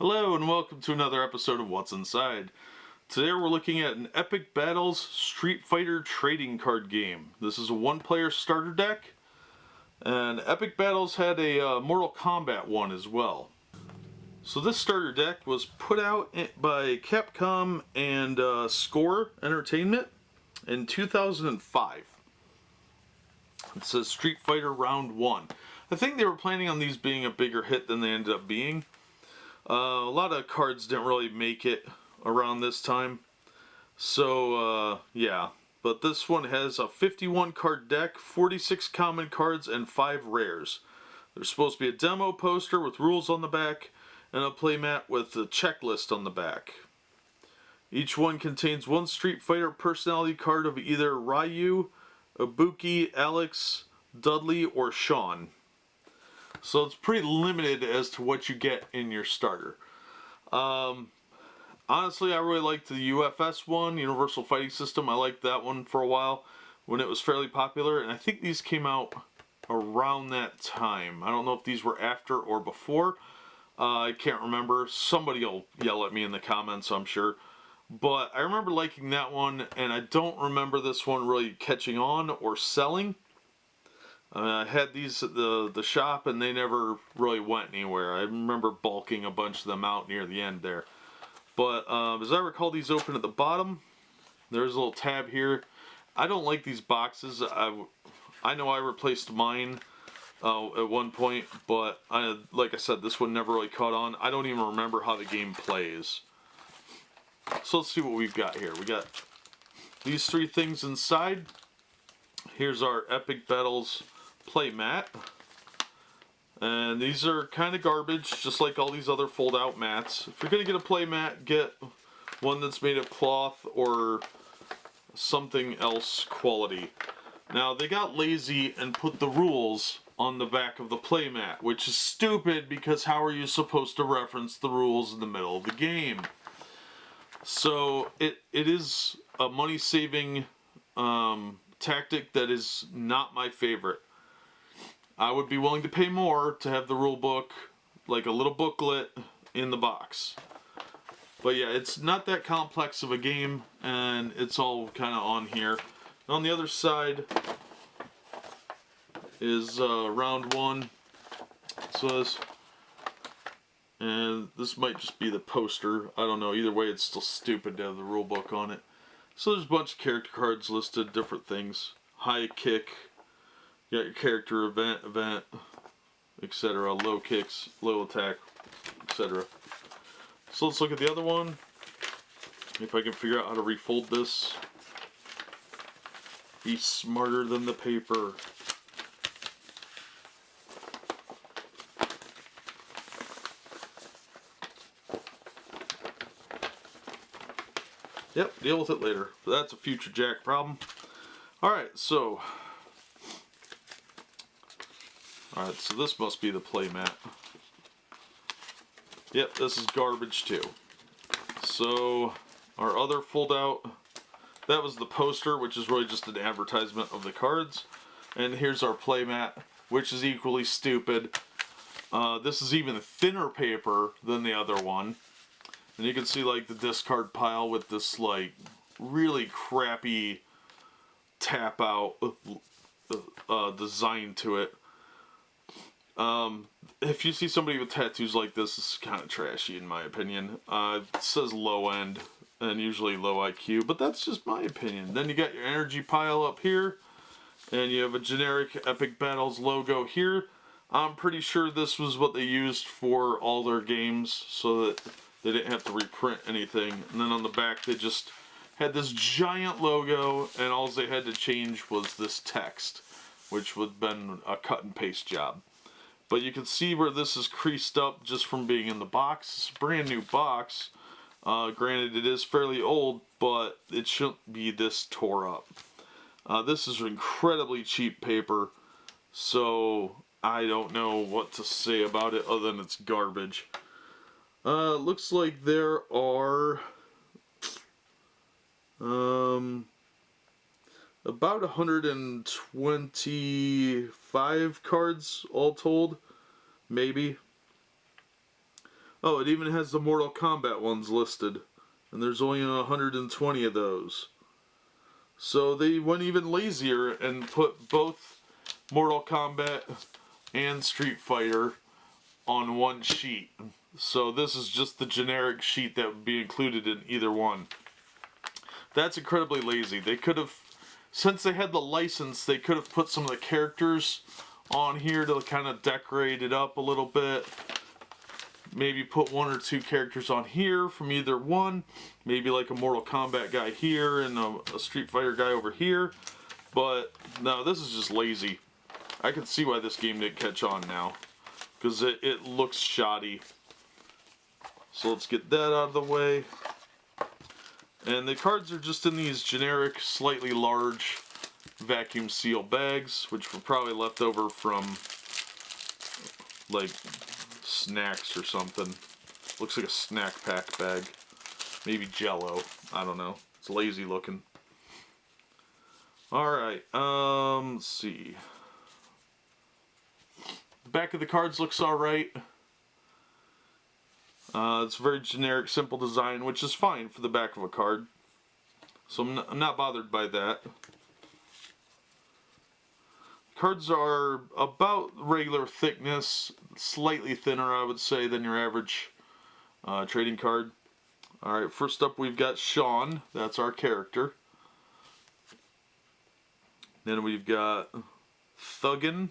Hello and welcome to another episode of What's Inside. Today we're looking at an Epic Battles Street Fighter trading card game. This is a one-player starter deck, and Epic Battles had a Mortal Kombat one as well. So this starter deck was put out by Capcom and Score Entertainment in 2005. It says Street Fighter Round 1. I think they were planning on these being a bigger hit than they ended up being. A lot of cards didn't really make it around this time. So, yeah. But this one has a 51 card deck, 46 common cards, and 5 rares. There's supposed to be a demo poster with rules on the back, and a playmat with a checklist on the back. Each one contains one Street Fighter personality card of either Ryu, Ibuki, Alex, Dudley, or Sean. So it's pretty limited as to what you get in your starter. Honestly, I really liked the UFS one, Universal Fighting System. I liked that one for a while when it was fairly popular, and I think these came out around that time. I don't know if these were after or before. I can't remember. Somebody will yell at me in the comments, I'm sure. But I remember liking that one, and I don't remember this one really catching on or selling. I had these at the shop, and they never really went anywhere. I remember bulking a bunch of them out near the end there. But as I recall, these open at the bottom. There's a little tab here. I don't like these boxes. I know I replaced mine at one point, but like I said, this one never really caught on. I don't even remember how the game plays. So let's see what we've got here. We got these 3 things inside. Here's our Epic Battles play mat, and these are kind of garbage, just like all these other fold out mats. If you're gonna get a play mat, get one that's made of cloth or something else quality. Now they got lazy and put the rules on the back of the play mat, which is stupid because how are you supposed to reference the rules in the middle of the game? So it is a money saving tactic that is not my favorite. I would be willing to pay more to have the rule book, like a little booklet, in the box. But yeah, it's not that complex of a game, and it's all kind of on here. And on the other side is round 1. So this, and this might just be the poster. I don't know. Either way, it's still stupid to have the rule book on it. So there's a bunch of character cards listed, different things. High kick. You got your character event, etc. Low kicks, low attack, etc. So let's look at the other one. If I can figure out how to refold this. Be smarter than the paper. Yep, deal with it later. That's a future Jack problem. Alright, so this must be the playmat. Yep, this is garbage too. So, our other fold out, that was the poster, which is really just an advertisement of the cards. And here's our playmat, which is equally stupid. This is even thinner paper than the other one. And you can see like the discard pile with this like really crappy tap out design to it. If you see somebody with tattoos like this, it's kind of trashy in my opinion. It says low end and usually low IQ, but that's just my opinion. Then you got your energy pile up here, and you have a generic Epic Battles logo here. I'm pretty sure this was what they used for all their games so that they didn't have to reprint anything. And then on the back they just had this giant logo, and all they had to change was this text, which would have been a cut and paste job. But you can see where this is creased up just from being in the box. It's a brand new box. Granted, it is fairly old, but it shouldn't be this tore up. This is incredibly cheap paper, so I don't know what to say about it other than it's garbage. Looks like there are about 125 cards all told, maybe. Oh, it even has the Mortal Kombat ones listed. And there's only 120 of those. So they went even lazier and put both Mortal Kombat and Street Fighter on one sheet. So this is just the generic sheet that would be included in either one. That's incredibly lazy. They could have, since they had the license, they could have put some of the characters on here to kind of decorate it up a little bit. Maybe put one or two characters on here from either one. Maybe like a Mortal Kombat guy here and a Street Fighter guy over here. But no, this is just lazy. I can see why this game didn't catch on now. Because it looks shoddy. So let's get that out of the way. And the cards are just in these generic, slightly large vacuum seal bags, which were probably left over from like snacks or something. Looks like a snack pack bag. Maybe Jello. I don't know. It's lazy looking. Alright, let's see. The back of the cards looks alright. It's a very generic, simple design, which is fine for the back of a card. So I'm not bothered by that. Cards are about regular thickness, slightly thinner, I would say, than your average trading card. Alright, first up we've got Sean. That's our character. Then we've got Thuggin.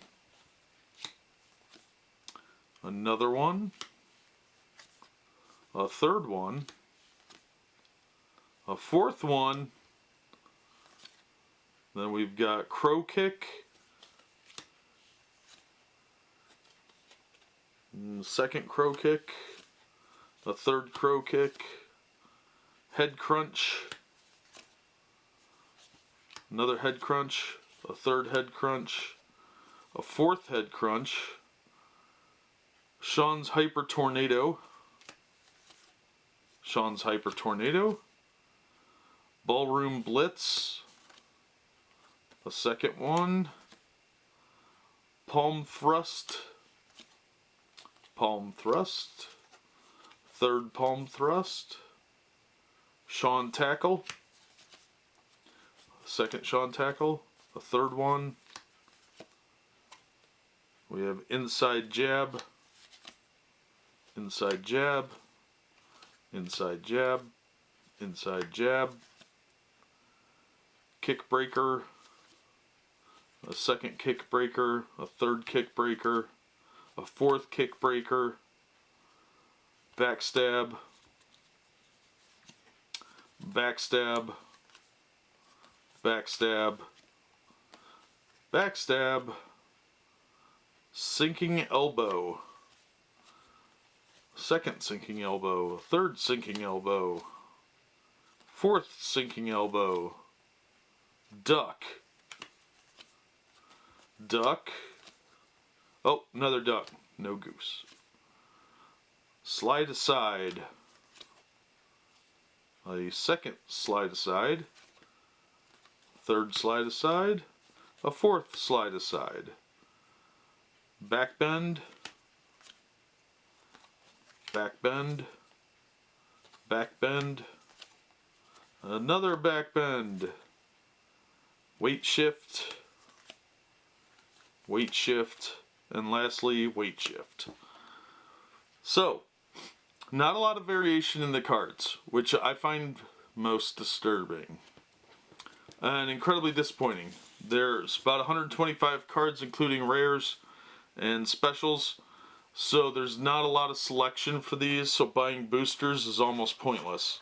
Another one. A third one. A fourth one. Then we've got Crow Kick. Second Crow Kick. A third Crow Kick. Head Crunch. Another Head Crunch. A third Head Crunch. A fourth Head Crunch. Sean's Hyper Tornado. Sean's Hyper Tornado. Ballroom Blitz. A second one. Palm Thrust. Palm Thrust. Third Palm Thrust. Sean Tackle. Second Sean Tackle. A third one. We have Inside Jab. Inside Jab. Inside Jab. Inside Jab. Kick Breaker. A second Kick Breaker. A third Kick Breaker. A fourth Kick Breaker. Backstab. Backstab. Backstab. Backstab. Sinking Elbow. Second Sinking Elbow. Third Sinking Elbow. Fourth Sinking Elbow. Duck. Duck. Oh, another duck. No goose. Slide aside. A second slide aside. Third slide aside. A fourth slide aside. Backbend. Backbend. Backbend. Another backbend. Weight shift. Weight shift. And lastly, weight shift. So, not a lot of variation in the cards, which I find most disturbing. And incredibly disappointing. There's about 125 cards, including rares and specials. So there's not a lot of selection for these, so buying boosters is almost pointless.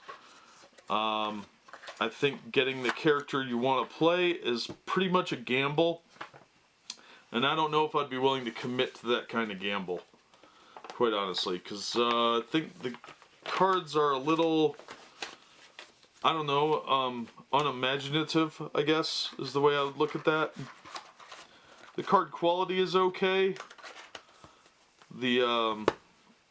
I think getting the character you want to play is pretty much a gamble. And I don't know if I'd be willing to commit to that kind of gamble, quite honestly. Because I think the cards are a little, I don't know, unimaginative, I guess, is the way I would look at that. The card quality is okay. The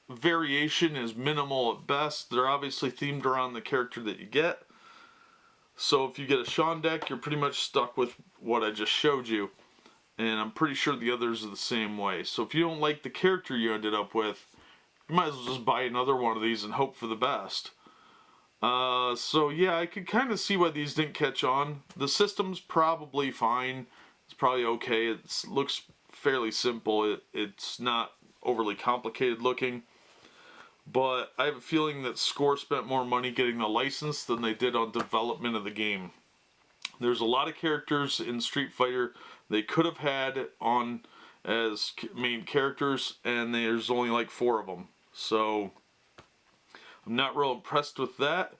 variation is minimal at best. They're obviously themed around the character that you get. So if you get a Sean deck, you're pretty much stuck with what I just showed you. And I'm pretty sure the others are the same way. So if you don't like the character you ended up with, you might as well just buy another one of these and hope for the best. So yeah, I could kind of see why these didn't catch on. The system's probably fine. It's probably okay. It looks fairly simple. It's not overly complicated looking. But I have a feeling that Score spent more money getting the license than they did on development of the game. There's a lot of characters in Street Fighter they could have had on as main characters, and there's only like 4 of them. So I'm not real impressed with that.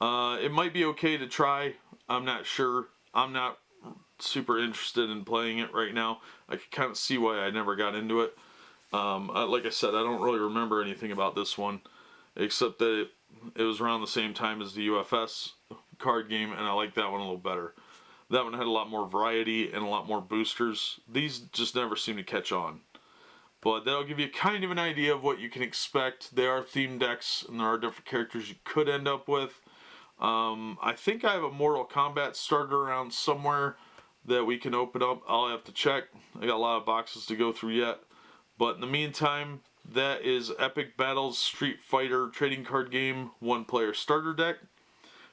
It might be okay to try. I'm not sure. I'm not super interested in playing it right now. I can kind of see why I never got into it. Like I said, I don't really remember anything about this one, except that it was around the same time as the UFS card game, and I like that one a little better. That one had a lot more variety and a lot more boosters. These just never seem to catch on. But that'll give you kind of an idea of what you can expect. They are themed decks, and there are different characters you could end up with. I think I have a Mortal Kombat starter around somewhere that we can open up. I'll have to check. I got a lot of boxes to go through yet. But in the meantime, that is Epic Battles Street Fighter trading card game 1-player starter deck,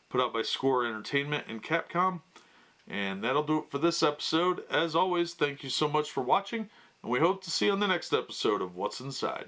put out by Score Entertainment and Capcom. And that'll do it for this episode. As always, thank you so much for watching, and we hope to see you on the next episode of What's Inside.